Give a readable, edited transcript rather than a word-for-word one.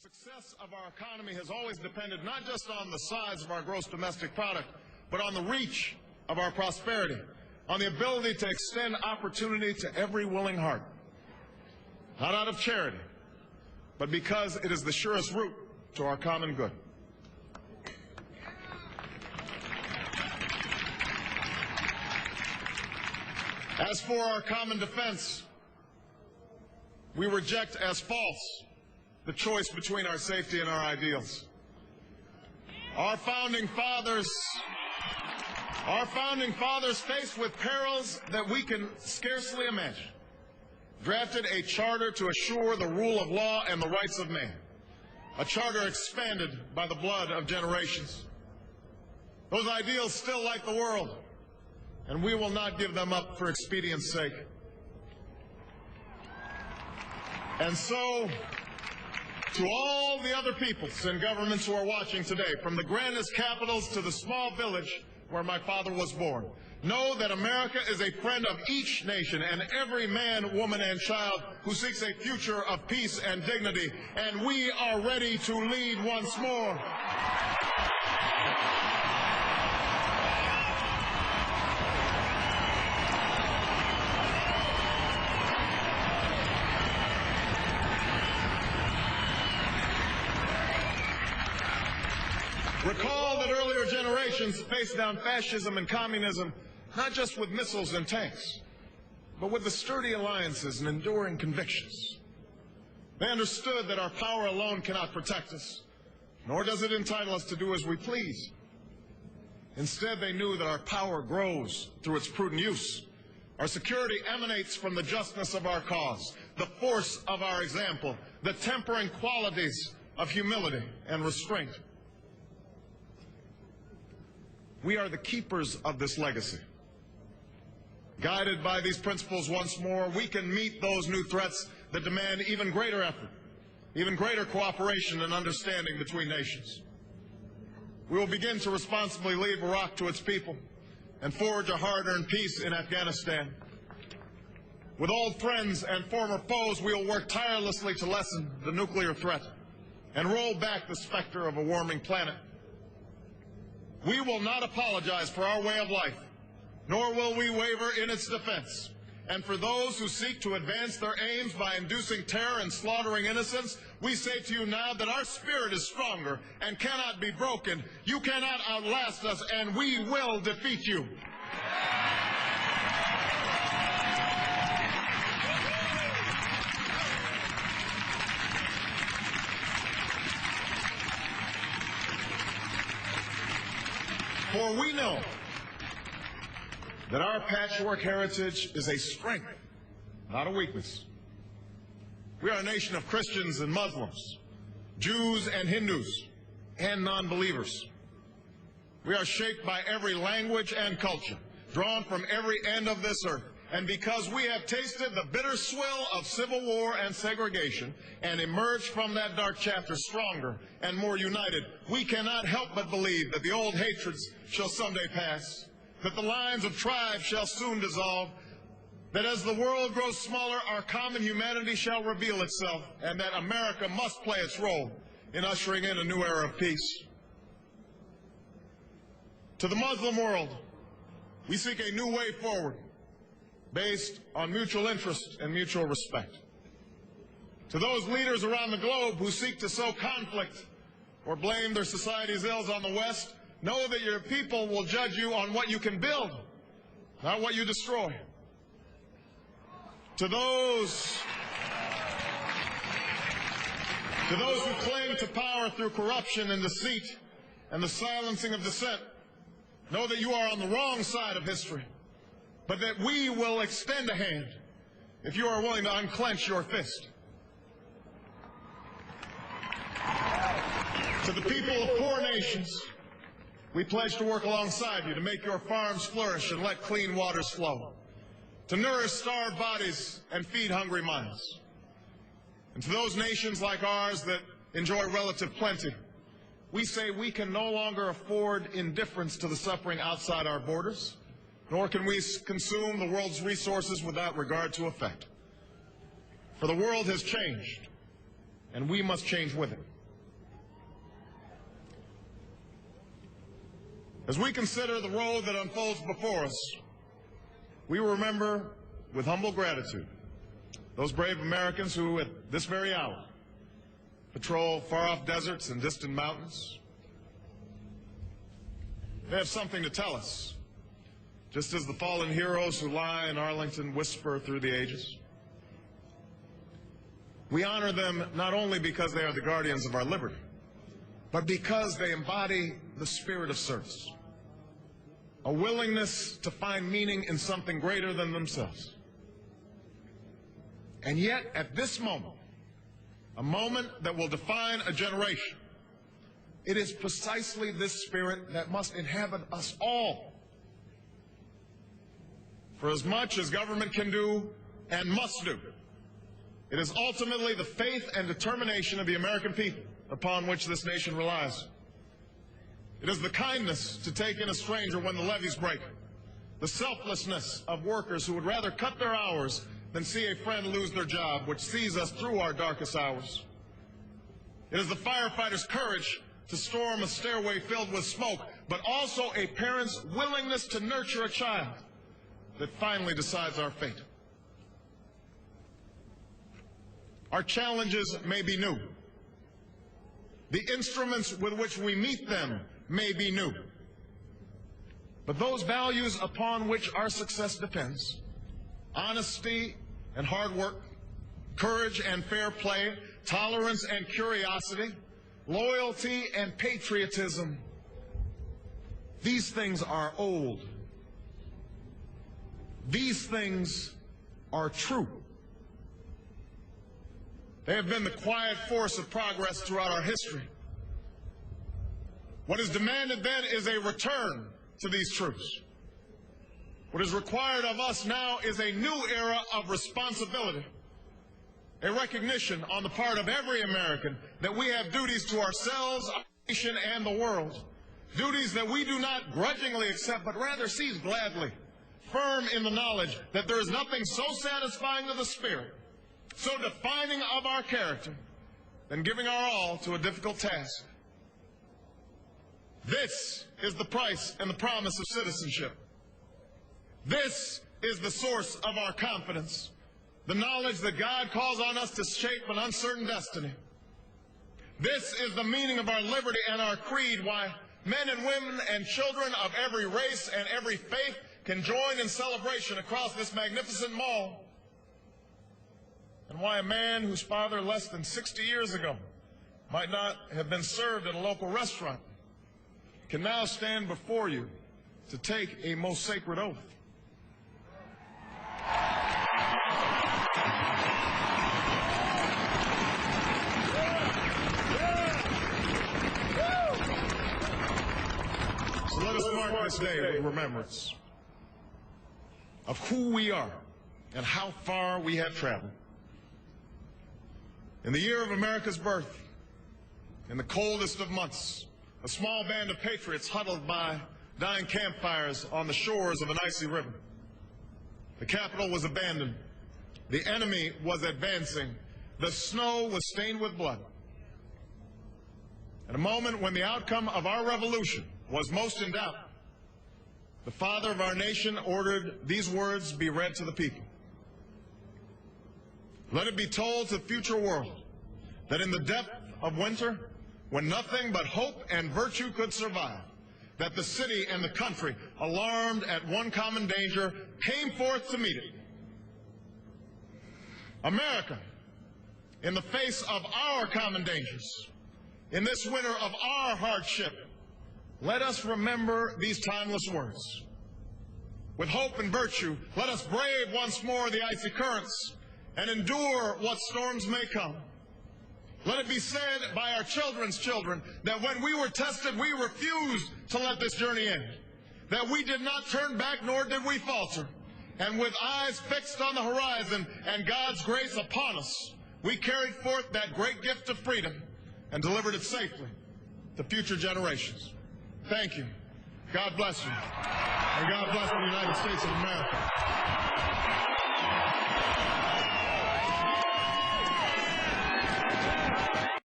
success of our economy has always depended not just on the size of our gross domestic product, but on the reach of our prosperity, on the ability to extend opportunity to every willing heart. Not out of charity, but because it is the surest route to our common good. As for our common defense, we reject as false the choice between our safety and our ideals. Our founding fathers, faced with perils that we can scarcely imagine, drafted a charter to assure the rule of law and the rights of man, a charter expanded by the blood of generations. Those ideals still light the world, and we will not give them up for expedience sake. And so, to all the other peoples and governments who are watching today, from the grandest capitals to the small village where my father was born, know that America is a friend of each nation and every man, woman, and child who seeks a future of peace and dignity, and we are ready to lead once more. Recall that earlier generations faced down fascism and communism not just with missiles and tanks, but with the sturdy alliances and enduring convictions. They understood that our power alone cannot protect us, nor does it entitle us to do as we please. Instead, they knew that our power grows through its prudent use. Our security emanates from the justness of our cause, the force of our example, the tempering qualities of humility and restraint. We are the keepers of this legacy. Guided by these principles once more, we can meet those new threats that demand even greater effort, even greater cooperation and understanding between nations. We will begin to responsibly leave Iraq to its people and forge a hard-earned peace in Afghanistan. With old friends and former foes, we will work tirelessly to lessen the nuclear threat and roll back the specter of a warming planet. We will not apologize for our way of life, nor will we waver in its defense. And for those who seek to advance their aims by inducing terror and slaughtering innocents, we say to you now that our spirit is stronger and cannot be broken. You cannot outlast us, and we will defeat you. For we know that our patchwork heritage is a strength, not a weakness. We are a nation of Christians and Muslims, Jews and Hindus, and non-believers. We are shaped by every language and culture, drawn from every end of this earth. And because we have tasted the bitter swill of civil war and segregation and emerged from that dark chapter stronger and more united, we cannot help but believe that the old hatreds shall someday pass, that the lines of tribes shall soon dissolve, that as the world grows smaller, our common humanity shall reveal itself, and that America must play its role in ushering in a new era of peace. To the Muslim world, we seek a new way forward, based on mutual interest and mutual respect. To those leaders around the globe who seek to sow conflict or blame their society's ills on the West, know that your people will judge you on what you can build, not what you destroy. To those who cling to power through corruption and deceit and the silencing of dissent, know that you are on the wrong side of history, but that we will extend a hand if you are willing to unclench your fist. To the people of poor nations, we pledge to work alongside you to make your farms flourish and let clean waters flow, to nourish starved bodies and feed hungry minds. And to those nations like ours that enjoy relative plenty, we say we can no longer afford indifference to the suffering outside our borders, nor can we consume the world's resources without regard to effect. For the world has changed, and we must change with it. As we consider the road that unfolds before us, we remember with humble gratitude those brave Americans who, at this very hour, patrol far-off deserts and distant mountains. They have something to tell us, just as the fallen heroes who lie in Arlington whisper through the ages. We honor them not only because they are the guardians of our liberty, but because they embody the spirit of service, a willingness to find meaning in something greater than themselves. And yet, at this moment, a moment that will define a generation, it is precisely this spirit that must inhabit us all. For as much as government can do and must do, it is ultimately the faith and determination of the American people upon which this nation relies. It is the kindness to take in a stranger when the levees break, the selflessness of workers who would rather cut their hours than see a friend lose their job, which sees us through our darkest hours. It is the firefighter's courage to storm a stairway filled with smoke, but also a parent's willingness to nurture a child that finally decides our fate. Our challenges may be new. The instruments with which we meet them may be new. But those values upon which our success depends, honesty and hard work, courage and fair play, tolerance and curiosity, loyalty and patriotism, these things are old. These things are true. They have been the quiet force of progress throughout our history. What is demanded then is a return to these truths. What is required of us now is a new era of responsibility, a recognition on the part of every American that we have duties to ourselves, our nation, and the world, duties that we do not grudgingly accept, but rather seize gladly, firm in the knowledge that there is nothing so satisfying to the spirit, so defining of our character, than giving our all to a difficult task. This is the price and the promise of citizenship. This is the source of our confidence, the knowledge that God calls on us to shape an uncertain destiny. This is the meaning of our liberty and our creed, why men and women and children of every race and every faith can join in celebration across this magnificent mall, and why a man whose father less than 60 years ago might not have been served at a local restaurant can now stand before you to take a most sacred oath. So let us mark this day with remembrance of who we are and how far we have traveled. In the year of America's birth, in the coldest of months, a small band of patriots huddled by dying campfires on the shores of an icy river. The capital was abandoned. The enemy was advancing. The snow was stained with blood. At a moment when the outcome of our revolution was most in doubt, the father of our nation ordered these words be read to the people. Let it be told to the future world that in the depth of winter, when nothing but hope and virtue could survive, that the city and the country, alarmed at one common danger, came forth to meet it. America, in the face of our common dangers, in this winter of our hardship, let us remember these timeless words. With hope and virtue, let us brave once more the icy currents and endure what storms may come. Let it be said by our children's children that when we were tested, we refused to let this journey end, that we did not turn back nor did we falter, and with eyes fixed on the horizon and God's grace upon us, we carried forth that great gift of freedom and delivered it safely to future generations. Thank you. God bless you. And God bless the United States of America.